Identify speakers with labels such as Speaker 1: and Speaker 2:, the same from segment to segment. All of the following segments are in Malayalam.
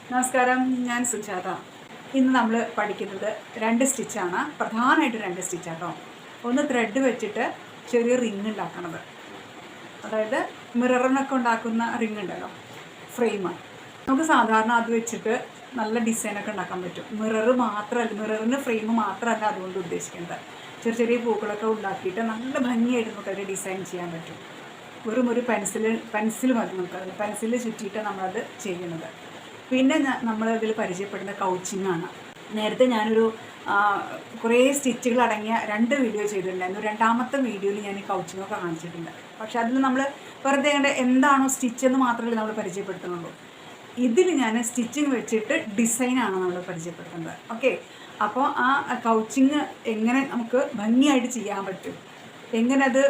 Speaker 1: നമസ്കാരം, ഞാൻ സുജാത. ഇന്ന് നമ്മൾ പഠിക്കുന്നത് 2 സ്റ്റിച്ചാണ്. പ്രധാനമായിട്ട് 2 സ്റ്റിച്ചാട്ടോ. ഒന്ന് ത്രെഡ് വെച്ചിട്ട് ചെറിയ റിങ് ഉണ്ടാക്കണത്, അതായത് മിററിനൊക്കെ ഉണ്ടാക്കുന്ന റിങ് ഉണ്ടല്ലോ, ഫ്രെയിം. നമുക്ക് സാധാരണ അത് വെച്ചിട്ട് നല്ല ഡിസൈനൊക്കെ ഉണ്ടാക്കാൻ പറ്റും. മിററിന് ഫ്രെയിം മാത്രമല്ല അതുകൊണ്ട് ഉദ്ദേശിക്കുന്നത്. ചെറിയ ചെറിയ പൂക്കളൊക്കെ ഉണ്ടാക്കിയിട്ട് നല്ല ഭംഗിയായിട്ട് നമുക്കത് ഡിസൈൻ ചെയ്യാൻ പറ്റും. വെറും ഒരു പെൻസിൽ മതി നമുക്കത്. പെൻസിൽ ചുറ്റിയിട്ട് നമ്മളത് ചെയ്യുന്നത്. പിന്നെ നമ്മൾ ഇതിൽ പരിചയപ്പെടുന്ന കൗച്ചിങ്ങാണ്. നേരത്തെ ഞാനൊരു കുറേ സ്റ്റിച്ചുകൾ അടങ്ങിയ 2 വീഡിയോ ചെയ്തിട്ടുണ്ടായിരുന്നു. 2ാമത്തെ വീഡിയോയിൽ ഞാൻ ഈ കൗച്ചിങ്ങൊക്കെ കാണിച്ചിട്ടുണ്ട്. പക്ഷേ അതിൽ നമ്മൾ വെറുതെ എന്താണോ സ്റ്റിച്ചെന്ന് മാത്രമേ നമ്മൾ പരിചയപ്പെടുത്തുന്നുള്ളൂ. ഇതിൽ ഞാൻ സ്റ്റിച്ചിങ് വെച്ചിട്ട് ഡിസൈനാണ് നമ്മൾ പരിചയപ്പെടുത്തുന്നത്. ഓക്കെ, അപ്പോൾ ആ കൗച്ചിങ് എങ്ങനെ നമുക്ക് ഭംഗിയായിട്ട് ചെയ്യാൻ പറ്റും, എങ്ങനെ അത്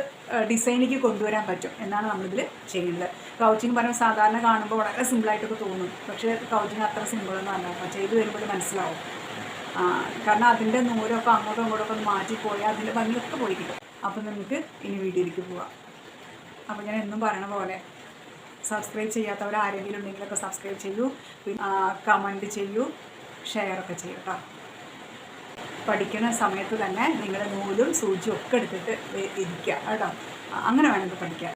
Speaker 1: ഡിസൈനിലേക്ക് കൊണ്ടുവരാൻ പറ്റും എന്നാണ് നമ്മളിതിൽ ചെയ്യുന്നത്. കൗച്ചിങ് പറയുമ്പോൾ സാധാരണ കാണുമ്പോൾ വളരെ സിമ്പിളായിട്ടൊക്കെ തോന്നും. പക്ഷേ കൗച്ചിങ് അത്ര സിമ്പിളൊന്നും അല്ല. അപ്പോൾ ചെയ്ത് വരുമ്പോൾ മനസ്സിലാവും. കാരണം അതിൻ്റെ നൂലൊക്കെ അങ്ങോട്ടും ഇങ്ങോട്ടൊക്കെ ഒന്ന് മാറ്റിപ്പോയാൽ അതിൻ്റെ ഭംഗിയൊക്കെ പോയി കിട്ടും. അപ്പോൾ നമുക്ക് ഇനി വീഡിയോയിലേക്ക് പോവാം. അപ്പോൾ ഞാൻ എന്നും പറയണ പോലെ സബ്സ്ക്രൈബ് ചെയ്യാത്തവർ ആരെങ്കിലും ഉണ്ടെങ്കിലൊക്കെ സബ്സ്ക്രൈബ് ചെയ്യൂ, കമൻറ്റ് ചെയ്യൂ, ഷെയറൊക്കെ ചെയ്യൂ കേട്ടോ. പഠിക്കുന്ന സമയത്ത് തന്നെ നിങ്ങൾ നൂലും സൂചിയും ഒക്കെ എടുത്തിട്ട് ഇരിക്കുക കേട്ടോ. അങ്ങനെ വേണമെങ്കിൽ പഠിക്കാം.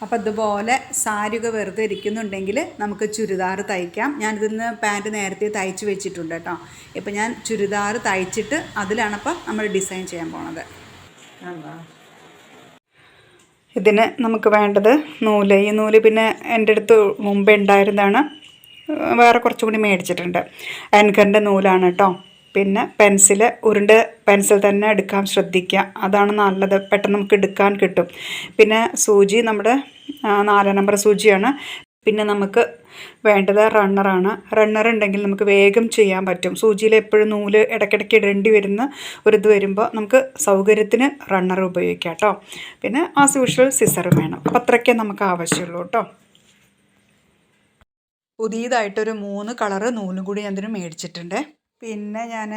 Speaker 1: അപ്പോൾ ഇതുപോലെ സാരിയൊക്കെ വെറുതെ ഇരിക്കുന്നുണ്ടെങ്കിൽ നമുക്ക് ചുരിദാർ തയ്ക്കാം. ഞാനിതിന്ന് പാൻറ്റ് നേരത്തെ തയ്ച്ച് വെച്ചിട്ടുണ്ട് കേട്ടോ. ഇപ്പം ഞാൻ ചുരിദാർ തയ്ച്ചിട്ട് അതിലാണിപ്പോൾ നമ്മൾ ഡിസൈൻ ചെയ്യാൻ പോണത്. ഇതിന് നമുക്ക് വേണ്ടത് നൂല്. ഈ നൂല് പിന്നെ എൻ്റെ അടുത്ത് മുമ്പേ ഉണ്ടായിരുന്നതാണ്, വേറെ കുറച്ചും കൂടി മേടിച്ചിട്ടുണ്ട്. ആൻകറിൻ്റെ നൂലാണ് കേട്ടോ. പിന്നെ ഉരുണ്ട പെൻസിൽ തന്നെ എടുക്കാൻ ശ്രദ്ധിക്കുക, അതാണ് നല്ലത്. പെട്ടെന്ന് നമുക്ക് എടുക്കാൻ കിട്ടും. പിന്നെ സൂചി നമ്മുടെ 4 നമ്പർ സൂചിയാണ്. പിന്നെ നമുക്ക് വേണ്ടത് റണ്ണറാണ്. റണ്ണർ ഉണ്ടെങ്കിൽ നമുക്ക് വേഗം ചെയ്യാൻ പറ്റും. സൂചിയിൽ എപ്പോഴും നൂല് ഇടയ്ക്കിടയ്ക്ക് ഇടേണ്ടി വരുന്ന ഒരിത് വരുമ്പോൾ നമുക്ക് സൗകര്യത്തിന് റണ്ണർ ഉപയോഗിക്കാം കേട്ടോ. പിന്നെ ആസ് യൂഷ്വൽ സിസറും വേണം. അപ്പോൾ അത്രയ്ക്കേ നമുക്ക് ആവശ്യമുള്ളൂ കേട്ടോ. പുതിയതായിട്ടൊരു 3 കളറ് നൂലും കൂടി ഞാൻ ഇതിന് മേടിച്ചിട്ടുണ്ട്. പിന്നെ ഞാൻ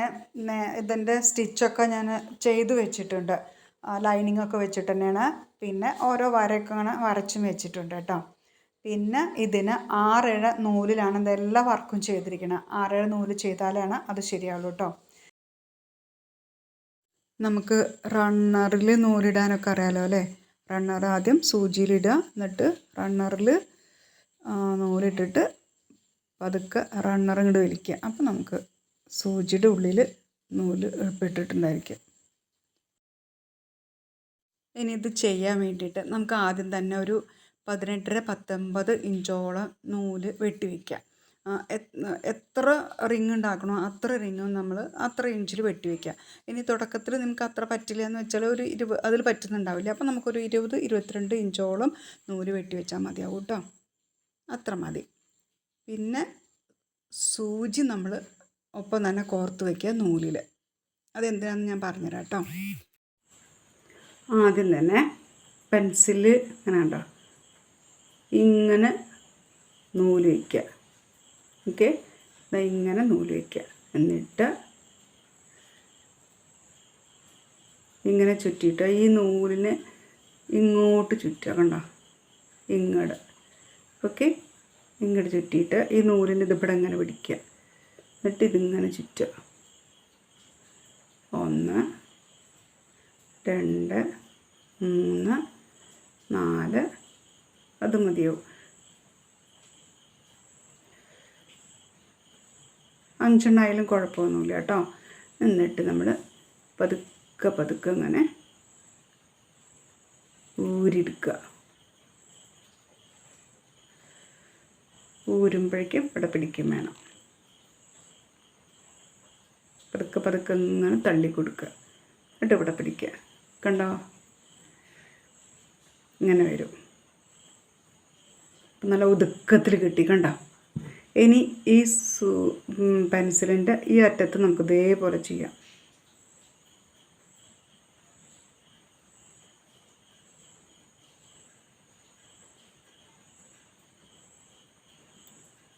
Speaker 1: ഇതിൻ്റെ സ്റ്റിച്ചൊക്കെ ഞാൻ ചെയ്ത് വെച്ചിട്ടുണ്ട്. ലൈനിങ്ങൊക്കെ വെച്ചിട്ട് തന്നെയാണ്. പിന്നെ ഓരോ വരയൊക്കെ അങ്ങനെ വരച്ചും വെച്ചിട്ടുണ്ട് കേട്ടോ. പിന്നെ ഇതിന് 6-7 നൂലിലാണ് ഇതെല്ലാ വർക്കും ചെയ്തിരിക്കുന്നത്. 6-7 നൂല് ചെയ്താലാണ് അത് ശരിയാവുള്ളൂ കേട്ടോ. നമുക്ക് റണ്ണറിൽ നൂലിടാനൊക്കെ അറിയാലോ അല്ലേ. റണ്ണർ ആദ്യം സൂചിയിലിടുക, എന്നിട്ട് റണ്ണറിൽ നൂലിട്ടിട്ട് പതുക്കെ റണ്ണർ ഇങ്ങോട്ട് വലിക്കുക. അപ്പോൾ നമുക്ക് സൂചിയുടെ ഉള്ളിൽ നൂല് ഇട്ടിട്ടുണ്ടായിരിക്കും. ഇനി ഇത് ചെയ്യാൻ വേണ്ടിയിട്ട് നമുക്ക് ആദ്യം തന്നെ ഒരു 18-19 ഇഞ്ചോളം നൂല് വെട്ടി വയ്ക്കാം. എത്ര റിങ് ഉണ്ടാക്കണോ അത്ര റിങ്ങും നമ്മൾ അത്ര ഇഞ്ചിൽ വെട്ടി വയ്ക്കുക. ഇനി തുടക്കത്തിൽ നിങ്ങൾക്ക് അത്ര പറ്റില്ല എന്ന് വെച്ചാൽ ഒരു 20 അതിൽ പറ്റുന്നുണ്ടാവില്ല. അപ്പോൾ നമുക്കൊരു 20-22 ഇഞ്ചോളം നൂല് വെട്ടി വെച്ചാൽ മതിയാവും കേട്ടോ. അത്ര മതി. പിന്നെ സൂചി നമ്മൾ ഒപ്പം തന്നെ കോർത്ത് വയ്ക്കുക നൂലിൽ. അതെന്തിനാണെന്ന് ഞാൻ പറഞ്ഞുതരാം കേട്ടോ. ആദ്യം തന്നെ പെൻസില് ഇങ്ങനെ ഉണ്ടോ, ഇങ്ങനെ നൂല് വയ്ക്കുക. ഓക്കെ, ഇങ്ങനെ നൂല് വയ്ക്കുക. എന്നിട്ട് ഇങ്ങനെ ചുറ്റിയിട്ട് ഈ നൂലിനെ ഇങ്ങോട്ട് ചുറ്റുക. കണ്ടോ, ഇങ്ങോട്ട്. ഓക്കെ, ഇങ്ങോട്ട് ചുറ്റിയിട്ട് ഈ നൂലിന് ഇതിവിടെ ഇങ്ങനെ പിടിക്കുക. എന്നിട്ട് ഇതിങ്ങനെ ചുറ്റുക. 1 2 3 4 അത് മതിയാവും. 5 ആയാലും കുഴപ്പമൊന്നുമില്ല കേട്ടോ. എന്നിട്ട് നമ്മൾ പതുക്കെ ഇങ്ങനെ ഊരിയെടുക്കുക. ഊരുമ്പോഴേക്കും ഇവിടെ പിടിക്കും വേണം. പതുക്കെ ഇങ്ങനെ തള്ളി കൊടുക്കുക. എന്നിട്ട് ഇവിടെ പിടിക്കുക. കണ്ടോ, ഇങ്ങനെ വരും. നല്ല ഒതുക്കത്തിൽ കിട്ടി. കണ്ടോ. ഇനി ഈ പെൻസിലിൻ്റെ ഈ അറ്റത്ത് നമുക്ക് ഇതേപോലെ ചെയ്യാം.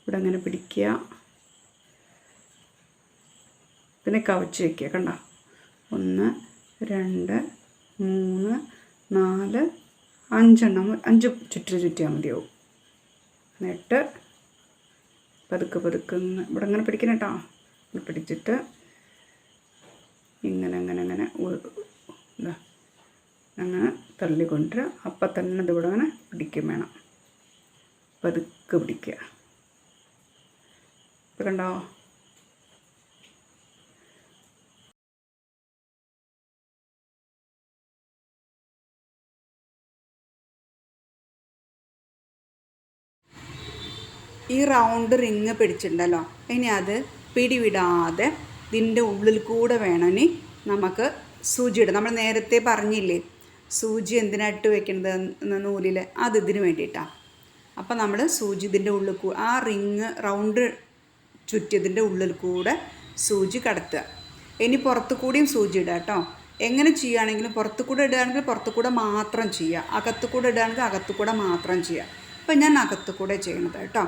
Speaker 1: ഇവിടെ അങ്ങനെ പിടിക്കുക. പിന്നെ കവച്ച് വയ്ക്കുക. കണ്ടോ, 1 2 3 4 5 ചുറ്റ് ചുറ്റിയാൽ മതിയാവും. എന്നിട്ട് പതുക്കെ ഇവിടെ ഇങ്ങനെ പിടിക്കണം കേട്ടോ. പിടിച്ചിട്ട് ഇങ്ങനെ ഇതാ അങ്ങനെ തള്ളിക്കൊണ്ടിട്ട് അപ്പം തന്നെ ഇതിവിടെ അങ്ങനെ പിടിക്കും വേണം. പതുക്കെ പിടിക്കുക. ഇപ്പം കണ്ടോ? ഈ റൗണ്ട് റിങ് പിടിച്ചിട്ടുണ്ടല്ലോ, ഇനി അത് പിടിവിടാതെ ഇതിൻ്റെ ഉള്ളിൽ കൂടെ വേണമെങ്കിൽ നമുക്ക് സൂചി ഇടും. നമ്മൾ നേരത്തെ പറഞ്ഞില്ലേ സൂചി എന്തിനായിട്ട് വെക്കുന്നത് നൂലിൽ, അത് ഇതിന് വേണ്ടിയിട്ടാണ്. അപ്പം നമ്മൾ സൂചി ഇതിൻ്റെ ഉള്ളിൽ ആ റിങ് റൗണ്ട് ചുറ്റിയതിൻ്റെ ഉള്ളിൽ കൂടെ സൂചി കടത്തുക. ഇനി പുറത്തു കൂടിയും സൂചി ഇടുക കേട്ടോ. എങ്ങനെ ചെയ്യുകയാണെങ്കിലും പുറത്തു കൂടെ ഇടുകയാണെങ്കിൽ പുറത്തു കൂടെ മാത്രം ചെയ്യുക, അകത്തു കൂടെ ഇടുകയാണെങ്കിൽ അകത്തു കൂടെ മാത്രം ചെയ്യുക. ഇപ്പം ഞാൻ അകത്തു കൂടെ ചെയ്യണത് കേട്ടോ.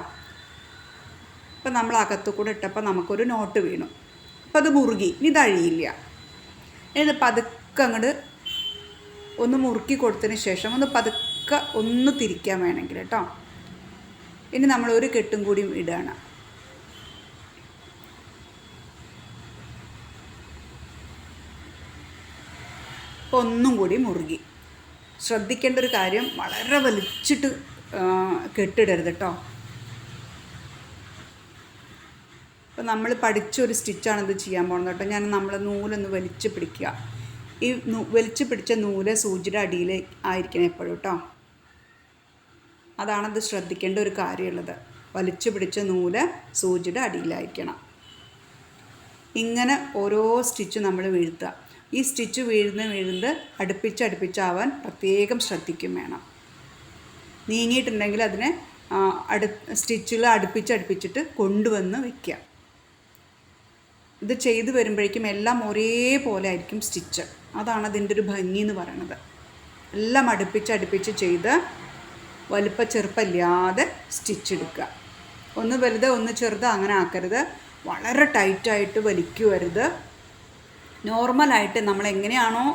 Speaker 1: ഇപ്പം നമ്മൾ അകത്തു കൂടെ ഇട്ടപ്പോൾ നമുക്കൊരു നോട്ട് വീണു. അപ്പം അത് മുറുകി, ഇതഴിയില്ല. ഇത് പതുക്കെ അങ്ങോട്ട് ഒന്ന് മുറുക്കി കൊടുത്തതിന് ശേഷം ഒന്ന് പതുക്കെ ഒന്ന് തിരിക്കാൻ വേണമെങ്കിൽ കേട്ടോ. ഇനി നമ്മളൊരു കെട്ടും കൂടി ഇടുകയാണ്. അപ്പോൾ ഒന്നും കൂടി മുറുകി. ശ്രദ്ധിക്കേണ്ട ഒരു കാര്യം, വളരെ വലിച്ചിട്ട് കെട്ടിടരുത് കേട്ടോ. അപ്പോൾ നമ്മൾ പഠിച്ചൊരു സ്റ്റിച്ചാണിത് ചെയ്യാൻ പോകുന്നത് കേട്ടോ. നമ്മൾ നൂലൊന്ന് വലിച്ച് പിടിക്കുക. ഈ വലിച്ച് പിടിച്ച നൂല് സൂചിയുടെ അടിയിൽ ആയിരിക്കണം എപ്പോഴും കേട്ടോ. അതാണത് ശ്രദ്ധിക്കേണ്ട ഒരു കാര്യമുള്ളത്. വലിച്ചു പിടിച്ച നൂല് സൂചിയുടെ അടിയിലായിരിക്കണം. ഇങ്ങനെ ഓരോ സ്റ്റിച്ച് നമ്മൾ വീഴ്ത്തുക. ഈ സ്റ്റിച്ച് വീഴുന്നത് അടുപ്പിച്ചാവാൻ പ്രത്യേകം ശ്രദ്ധിക്കും വേണം. നീങ്ങിയിട്ടുണ്ടെങ്കിൽ അതിനെ സ്റ്റിച്ചുകൾ അടുപ്പിച്ചിട്ട് കൊണ്ടുവന്ന് വയ്ക്കുക. ഇത് ചെയ്ത് വരുമ്പോഴേക്കും എല്ലാം ഒരേപോലെ ആയിരിക്കും സ്റ്റിച്ച്. അതാണ് അതിൻ്റെ ഒരു ഭംഗി എന്ന് പറയുന്നത്. എല്ലാം അടുപ്പിച്ച് ചെയ്ത് വലുപ്പ ചെറുപ്പമില്ലാതെ സ്റ്റിച്ച് എടുക്കുക. ഒന്ന് വലുത് ഒന്ന് ചെറുത് അങ്ങനെ ആക്കരുത്. വളരെ ടൈറ്റായിട്ട് വലിക്കുവരുത്. നോർമലായിട്ട് നമ്മൾ എങ്ങനെയാണോ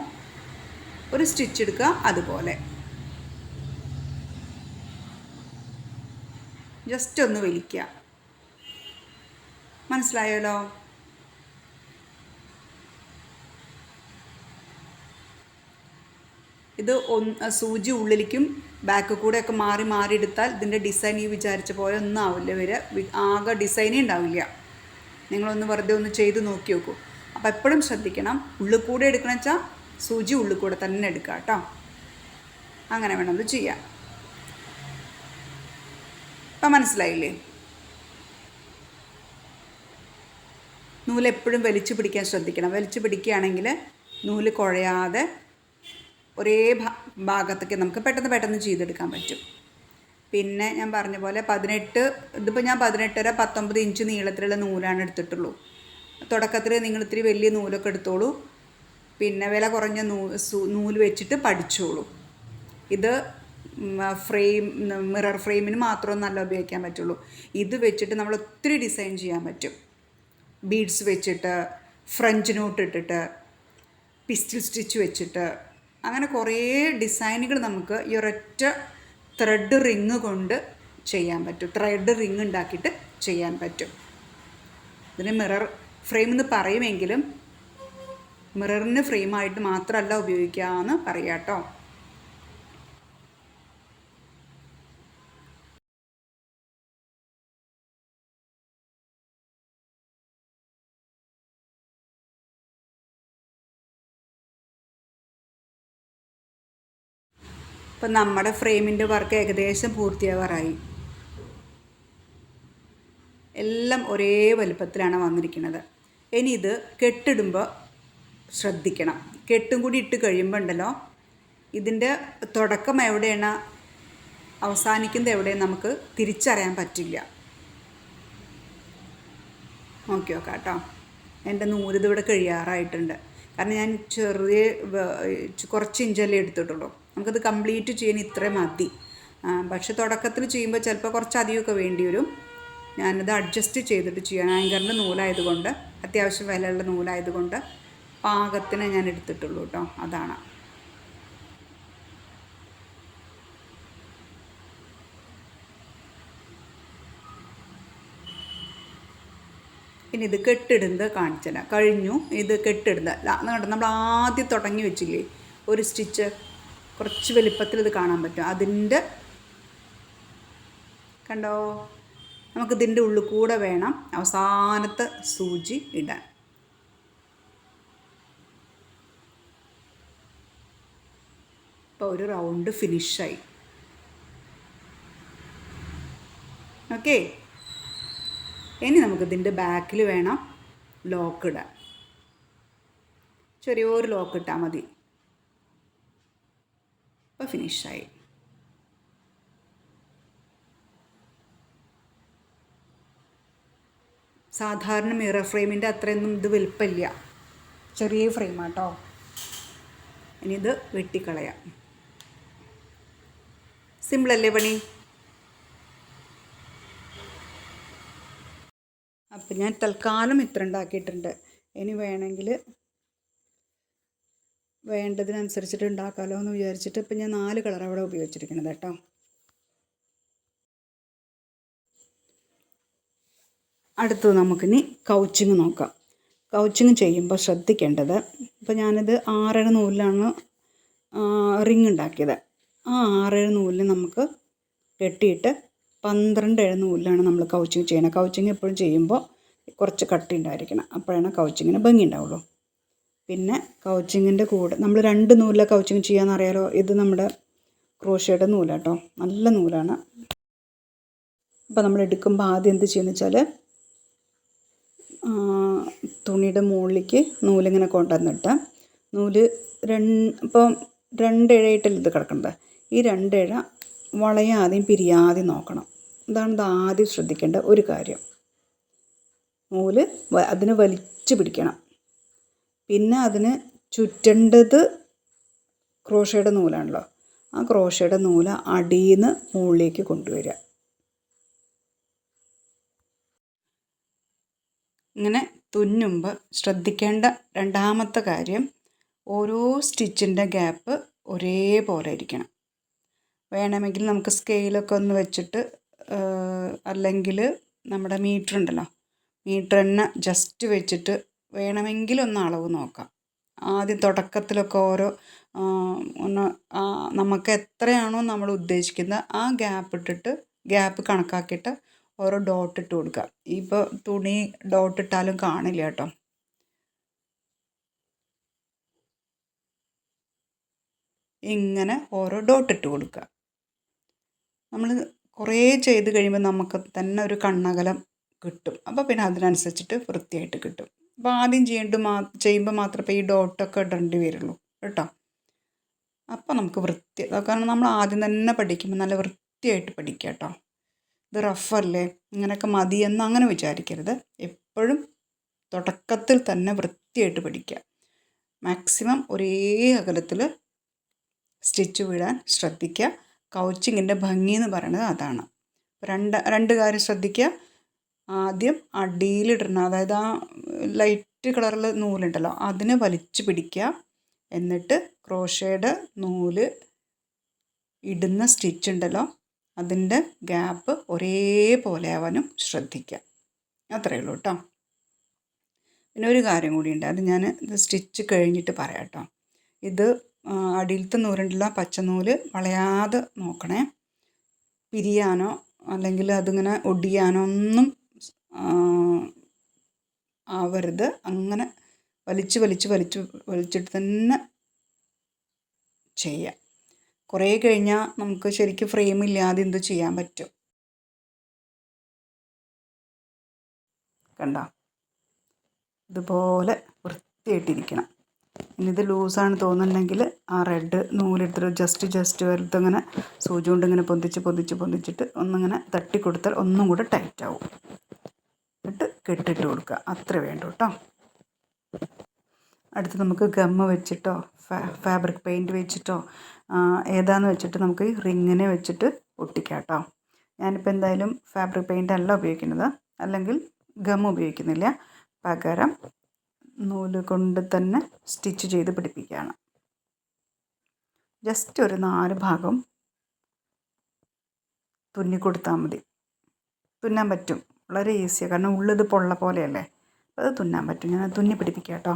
Speaker 1: ഒരു സ്റ്റിച്ച് എടുക്കുക അതുപോലെ ജസ്റ്റ് ഒന്ന് വലിക്കുക. മനസ്സിലായല്ലോ? ഇത് സൂചി ഉള്ളിലേക്കും ബാക്ക് കൂടെയൊക്കെ മാറി എടുത്താൽ ഇതിൻ്റെ ഡിസൈൻ ഈ വിചാരിച്ച പോലെ ഒന്നും ആവില്ല. ആകെ ഡിസൈനേ ഉണ്ടാവില്ല. നിങ്ങളൊന്ന് വെറുതെ ഒന്ന് ചെയ്ത് നോക്കി നോക്കൂ. അപ്പോൾ എപ്പോഴും ശ്രദ്ധിക്കണം, ഉള്ളിൽ കൂടെ എടുക്കണം വെച്ചാൽ സൂചി ഉള്ളിൽ കൂടെ തന്നെ എടുക്കുക കേട്ടോ. അങ്ങനെ വേണം ഇത് ചെയ്യാൻ. അപ്പം മനസ്സിലായില്ലേ? നൂലെപ്പോഴും വലിച്ചു പിടിക്കാൻ ശ്രദ്ധിക്കണം. വലിച്ചു പിടിക്കുകയാണെങ്കിൽ നൂല് കുഴയാതെ ഒരേ ഭാഗത്തൊക്കെ നമുക്ക് പെട്ടെന്ന് ചെയ്തെടുക്കാൻ പറ്റും. പിന്നെ ഞാൻ പറഞ്ഞ പോലെ 18, ഇതിപ്പോൾ ഞാൻ 18.5 19 ഇഞ്ച് നീളത്തിലുള്ള നൂലാണ് എടുത്തിട്ടുള്ളൂ. തുടക്കത്തിൽ നിങ്ങൾ ഇത്തിരി വലിയ നൂലൊക്കെ എടുത്തോളൂ. പിന്നെ വില കുറഞ്ഞ നൂല് വെച്ചിട്ട് പഠിച്ചോളൂ. ഇത് മിറർ ഫ്രെയിമിന് മാത്രം നല്ല ഉപയോഗിക്കാൻ പറ്റുള്ളൂ. ഇത് വെച്ചിട്ട് നമ്മൾ ഒത്തിരി ഡിസൈൻ ചെയ്യാൻ പറ്റും. ബീഡ്സ് വെച്ചിട്ട്, ഫ്രഞ്ച് നോട്ട് ഇട്ടിട്ട്, പിസ്റ്റൽ സ്റ്റിച്ച് വെച്ചിട്ട്, അങ്ങനെ കുറേ ഡിസൈനുകൾ നമുക്ക് ഈ ഒരൊറ്റ ത്രെഡ് റിങ് കൊണ്ട് ചെയ്യാൻ പറ്റും. ത്രെഡ് റിങ് ഉണ്ടാക്കിയിട്ട് ചെയ്യാൻ പറ്റും. ഇതിന് മിറർ ഫ്രെയിം എന്ന് പറയുമെങ്കിലും മിററിന് ഫ്രെയിമായിട്ട് മാത്രമല്ല ഉപയോഗിക്കാമെന്ന് പറയാം കേട്ടോ. ഇപ്പം നമ്മുടെ ഫ്രെയിമിൻ്റെ വർക്ക് ഏകദേശം പൂർത്തിയാവാറായി. എല്ലാം ഒരേ വലുപ്പത്തിലാണ് വന്നിരിക്കുന്നത്. ഇനി ഇത് കെട്ടിടുമ്പോൾ ശ്രദ്ധിക്കണം. കെട്ടും കൂടി ഇട്ട് കഴിയുമ്പോൾ ഉണ്ടല്ലോ, ഇതിൻ്റെ തുടക്കം എവിടെയാണ് അവസാനിക്കുന്നത് എവിടെയാണ് നമുക്ക് തിരിച്ചറിയാൻ പറ്റില്ല. നോക്കി നോക്കാം കേട്ടോ. എൻ്റെ നൂലിതിവിടെ കഴിയാറായിട്ടുണ്ട്. കാരണം ഞാൻ കുറച്ച് ഇഞ്ചല്ലേ എടുത്തിട്ടുള്ളൂ. നമുക്കത് കംപ്ലീറ്റ് ചെയ്യാൻ ഇത്രയും മതി. പക്ഷെ തുടക്കത്തിൽ ചെയ്യുമ്പോൾ ചിലപ്പോൾ കുറച്ചധികമൊക്കെ വേണ്ടി വരും. ഞാനത് അഡ്ജസ്റ്റ് ചെയ്തിട്ട് ചെയ്യാൻ ആങ്കറിൻ്റെ നൂലായതുകൊണ്ട്, അത്യാവശ്യം വിലയുള്ള നൂലായതുകൊണ്ട് പാകത്തിന് ഞാൻ എടുത്തിട്ടുള്ളൂ കേട്ടോ. അതാണ്. ഇനി ഇത് കെട്ടിടുന്നത് കാണിച്ചു തരാം. കഴിഞ്ഞു. ഇത് കെട്ടിടുന്നത് നമ്മൾ ആദ്യം തുടങ്ങി വെച്ചില്ലേ ഒരു സ്റ്റിച്ച്, കുറച്ച് വലിപ്പത്തിൽ ഇത് കാണാൻ പറ്റും. അതിൻ്റെ കണ്ടോ, നമുക്കിതിൻ്റെ ഉള്ളിൽ കൂടെ വേണം അവസാനത്തെ സൂചി ഇടാൻ. ഇപ്പോൾ ഒരു റൗണ്ട് ഫിനിഷായി. ഓക്കെ, ഇനി നമുക്കിതിൻ്റെ ബാക്കിൽ വേണം ലോക്ക് ഇടാൻ. ചെറിയൊരു ലോക്ക് ഇട്ടാൽ മതി. ഇപ്പോൾ ഫിനിഷായി. സാധാരണ മിറർ ഫ്രെയിമിൻ്റെ അത്രയൊന്നും ഇത് വലുപ്പമില്ല, ചെറിയ ഫ്രെയിമാട്ടോ. ഇനി ഇത് വെട്ടിക്കളയാം. സിമ്പിളല്ലേ പണി? അപ്പം ഞാൻ തൽക്കാലം ഇത്ര ഉണ്ടാക്കിയിട്ടുണ്ട്. ഇനി വേണമെങ്കിൽ വേണ്ടതിനനുസരിച്ചിട്ട് ഉണ്ടാക്കാമല്ലോ എന്ന് വിചാരിച്ചിട്ട് ഇപ്പം ഞാൻ 4 കളർ അവിടെ ഉപയോഗിച്ചിരിക്കുന്നത് കേട്ടോ. അടുത്തത് നമുക്കിനി കൗച്ചിങ് നോക്കാം. കൗച്ചിങ് ചെയ്യുമ്പോൾ ശ്രദ്ധിക്കേണ്ടത്, ഇപ്പോൾ ഞാനിത് 6 നൂലിലാണ് റിങ് ഉണ്ടാക്കിയത്. ആ 6 നൂലിൽ നമുക്ക് കെട്ടിയിട്ട് 12 നൂലിലാണ് നമ്മൾ കൗച്ചിങ് ചെയ്യണം. കൗച്ചിങ് എപ്പോഴും ചെയ്യുമ്പോൾ കുറച്ച് കട്ടി ഉണ്ടായിരിക്കണം, അപ്പോഴാണ് കൗച്ചിങ്ങിന് ഭംഗി ഉണ്ടാവുള്ളൂ. പിന്നെ കൗച്ചിങ്ങിൻ്റെ കൂടെ നമ്മൾ 2 നൂലിലെ കൗച്ചിങ് ചെയ്യാമെന്നറിയാലോ. ഇത് നമ്മുടെ ക്രോഷയുടെ നൂലാട്ടോ, നല്ല നൂലാണ്. അപ്പോൾ നമ്മൾ എടുക്കുമ്പോൾ ആദ്യം എന്ത് ചെയ്യുമെന്ന് വെച്ചാൽ തുണിയുടെ മുകളിലേക്ക് നൂലിങ്ങനെ കൊണ്ടുവന്നിട്ട് നൂല് ഇപ്പം 2 ഇഴയിട്ടല്ല ഇത് കിടക്കുന്നത്. ഈ 2 ഇഴ വളയാതെയും പിരിയാതെയും നോക്കണം. ഇതാണ് ഇത് ആദ്യം ശ്രദ്ധിക്കേണ്ട ഒരു കാര്യം. നൂല് അതിന് വലിച്ചു പിടിക്കണം. പിന്നെ അതിന് ചുറ്റേണ്ടത് ക്രോഷയുടെ നൂലാണല്ലോ. ആ ക്രോഷയുടെ നൂല് അടിയിൽ നിന്ന് മുകളിലേക്ക് കൊണ്ടുവരിക. ഇങ്ങനെ തുന്നുമ്പോൾ ശ്രദ്ധിക്കേണ്ട രണ്ടാമത്തെ കാര്യം, ഓരോ സ്റ്റിച്ചിൻ്റെ ഗ്യാപ്പ് ഒരേപോലെ ഇരിക്കണം. വേണമെങ്കിൽ നമുക്ക് സ്കെയിലൊക്കെ ഒന്ന് വെച്ചിട്ട്, അല്ലെങ്കിൽ നമ്മുടെ മീറ്റർ ഉണ്ടല്ലോ, മീറ്റർ തന്നെ ജസ്റ്റ് വെച്ചിട്ട് വേണമെങ്കിൽ ഒന്ന് അളവ് നോക്കാം. ആദ്യം തുടക്കത്തിലൊക്കെ നമുക്ക് എത്രയാണോ നമ്മൾ ഉദ്ദേശിക്കുന്നത് ആ ഗ്യാപ്പ് കണക്കാക്കിയിട്ട് ഓരോ ഡോട്ട് ഇട്ട് കൊടുക്കുക. ഇപ്പോൾ തുണി ഡോട്ട് ഇട്ടാലും കാണില്ല കേട്ടോ. ഇങ്ങനെ ഓരോ ഡോട്ട് ഇട്ട് കൊടുക്കുക. നമ്മൾ കുറേ ചെയ്ത് കഴിയുമ്പോൾ നമുക്ക് തന്നെ ഒരു കണ്ണകലം കിട്ടും. അപ്പോൾ പിന്നെ അതിനനുസരിച്ചിട്ട് വൃത്തിയായിട്ട് കിട്ടും. അപ്പോൾ ആദ്യം ചെയ്യുമ്പോൾ മാത്രമേ ഈ ഡോട്ടൊക്കെ ഇടേണ്ടി വരുള്ളൂ കേട്ടോ. അപ്പോൾ നമുക്ക് കാരണം നമ്മൾ ആദ്യം തന്നെ പഠിക്കുമ്പോൾ നല്ല വൃത്തിയായിട്ട് പഠിക്കുക കേട്ടോ. ഇത് റഫല്ലേ, ഇങ്ങനെയൊക്കെ മതിയെന്ന് അങ്ങനെ വിചാരിക്കരുത്. എപ്പോഴും തുടക്കത്തിൽ തന്നെ വൃത്തിയായിട്ട് പഠിക്കുക. മാക്സിമം ഒരേ അകലത്തിൽ സ്റ്റിച്ച് വിടാൻ ശ്രദ്ധിക്കുക. കൗച്ചിങ്ങിൻ്റെ ഭംഗി എന്ന് പറയുന്നത് അതാണ്. രണ്ട് കാര്യം ശ്രദ്ധിക്കുക. ആദ്യം അടിയിലിടണം, അതായത് ആ ലൈറ്റ് കളറിൽ നൂലുണ്ടല്ലോ അതിനെ വലിച്ചു പിടിക്കുക. എന്നിട്ട് ക്രോഷയുടെ നൂല് ഇടുന്ന സ്റ്റിച്ച് ഉണ്ടല്ലോ അതിൻ്റെ ഗ്യാപ്പ് ഒരേപോലെ ആവാനും ശ്രദ്ധിക്കുക. അത്രയേ ഉള്ളൂ കേട്ടോ. പിന്നെ ഒരു കാര്യം കൂടിയുണ്ട്, അത് ഞാൻ ഇത് സ്റ്റിച്ച് കഴിഞ്ഞിട്ട് പറയാം കേട്ടോ. ഇത് അടിയിലത്തെ നൂലുണ്ടല്ലോ പച്ചനൂല് വളയാതെ നോക്കണേ. പിരിയാനോ അല്ലെങ്കിൽ അതിങ്ങനെ ഒടിയാനോ ഒന്നും ആവരുത്. അങ്ങനെ വലിച്ചിട്ട് തന്നെ ചെയ്യാം. കുറേ കഴിഞ്ഞാൽ നമുക്ക് ശരിക്കും ഫ്രെയിമില്ലാതെ എന്ത് ചെയ്യാൻ പറ്റും. കണ്ടോ, ഇതുപോലെ വൃത്തിയായിട്ടിരിക്കണം. ഇനി ഇത് ലൂസാണ് തോന്നുന്നുണ്ടെങ്കിൽ ആ റെഡ് നൂലെടുത്തിട്ട് ജസ്റ്റ് വെറുതെ സൂചി കൊണ്ട് ഇങ്ങനെ പൊന്തിച്ചിട്ട് ഒന്നിങ്ങനെ തട്ടിക്കൊടുത്താൽ ഒന്നും കൂടെ ടൈറ്റ് ആവും. എന്നിട്ട് കെട്ടിട്ട് കൊടുക്കുക. അത്ര വേണ്ടു കേട്ടോ. അടുത്ത് നമുക്ക് ഗമ്മ് വെച്ചിട്ടോ ഫാബ്രിക് പെയിൻറ്റ് വെച്ചിട്ടോ ഏതാന്ന് വെച്ചിട്ട് നമുക്ക് ഈ റിങ്ങിനെ വെച്ചിട്ട് ഒട്ടിക്കാം കേട്ടോ. ഞാനിപ്പോൾ എന്തായാലും ഫാബ്രിക് പെയിൻ്റ് അല്ല ഉപയോഗിക്കുന്നത്, അല്ലെങ്കിൽ ഗം ഉപയോഗിക്കുന്നില്ല. പകരം നൂല് കൊണ്ട് തന്നെ സ്റ്റിച്ച് ചെയ്ത് പിടിപ്പിക്കുകയാണ്. ജസ്റ്റ് ഒരു 4 ഭാഗം തുന്നി കൊടുത്താൽ മതി. തുന്നാൻ പറ്റും, വളരെ ഈസിയാണ്. കാരണം ഉള്ളത് പൊള്ള പോലെയല്ലേ, അപ്പോൾ അത് തുന്നാൻ പറ്റും. ഞാൻ തുന്നി പിടിപ്പിക്കാം കേട്ടോ.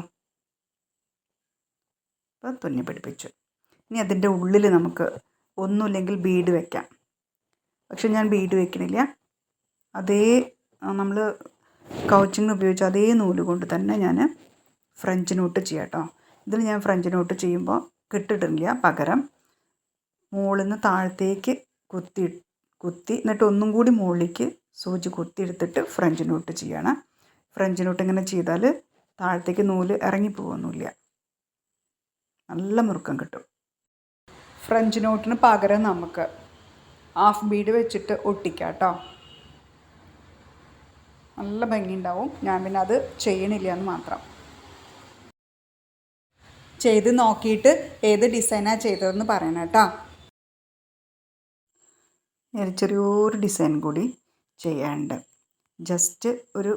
Speaker 1: അപ്പോൾ തുന്നി പിടിപ്പിച്ചു. ഇനി അതിൻ്റെ ഉള്ളിൽ നമുക്ക് ഒന്നുമില്ലെങ്കിൽ ബീഡ് വെക്കാം. പക്ഷെ ഞാൻ ബീഡ് വെക്കണില്ല. അതേ നമ്മൾ കൗച്ചിങ്ങിന് ഉപയോഗിച്ച അതേ നൂല് കൊണ്ട് തന്നെ ഞാൻ ഫ്രഞ്ച് നോട്ട് ചെയ്യാം കേട്ടോ. ഇതിൽ ഞാൻ ഫ്രഞ്ച് നോട്ട് ചെയ്യുമ്പോൾ കെട്ടിട്ടില്ല. പകരം മുകളിൽ നിന്ന് താഴത്തേക്ക് കുത്തി എന്നിട്ട് ഒന്നും കൂടി മുകളിലേക്ക് സൂചി കുത്തിയെടുത്തിട്ട് ഫ്രഞ്ച് നോട്ട് ചെയ്യണം. ഫ്രഞ്ച് നോട്ട് ഇങ്ങനെ ചെയ്താൽ താഴത്തേക്ക് നൂല് ഇറങ്ങിപ്പോകുന്നില്ല, നല്ല മുറുക്കം കിട്ടും. ഫ്രഞ്ച് നോട്ടിന് പകരം നമുക്ക് ഹാഫ് ബീഡ് വെച്ചിട്ട് ഒട്ടിക്കാം കേട്ടോ. നല്ല ഭംഗിയുണ്ടാവും. ഞാൻ പിന്നെ അത് ചെയ്യണില്ല എന്ന് മാത്രം. ചെയ്ത് നോക്കിയിട്ട് ഏത് ഡിസൈനാണ് ചെയ്തതെന്ന് പറയണം കേട്ടോ. ചെറിയൊരു ഡിസൈൻ കൂടി ചെയ്യാനുണ്ട്. ജസ്റ്റ് ഒരു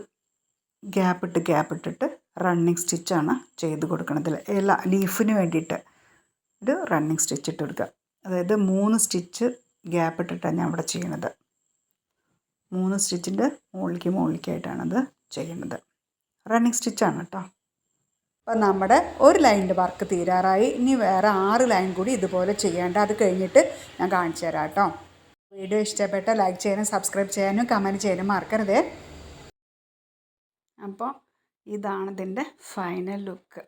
Speaker 1: ഗ്യാപ്പ് ഇട്ടിട്ട് റണ്ണിങ് സ്റ്റിച്ചാണ് ചെയ്ത് കൊടുക്കണത്. ലീഫിന് വേണ്ടിയിട്ട് ഒരു റണ്ണിങ് സ്റ്റിച്ച് ഇട്ട് കൊടുക്കുക. അതായത് 3 സ്റ്റിച്ച് ഗ്യാപ്പ് ഇട്ടിട്ടാണ് ഞാൻ ഇവിടെ ചെയ്യണത്. 3 സ്റ്റിച്ചിൻ്റെ മുകളിലേക്കായിട്ടാണത് ചെയ്യുന്നത്. റണ്ണിങ് സ്റ്റിച്ചാണ് കേട്ടോ. അപ്പം നമ്മുടെ ഒരു ലൈനിൻ്റെ വർക്ക് തീരാറായി. ഇനി വേറെ 6 ലൈൻ കൂടി ഇതുപോലെ ചെയ്യേണ്ട. അത് കഴിഞ്ഞിട്ട് ഞാൻ കാണിച്ചു തരാം കേട്ടോ. വീഡിയോ ഇഷ്ടപ്പെട്ട ലൈക്ക് ചെയ്യാനും സബ്സ്ക്രൈബ് ചെയ്യാനും കമൻറ്റ് ചെയ്യാനും മറക്കരുതേ. അപ്പോൾ ഇതാണ് ഇതിൻ്റെ ഫൈനൽ ലുക്ക്.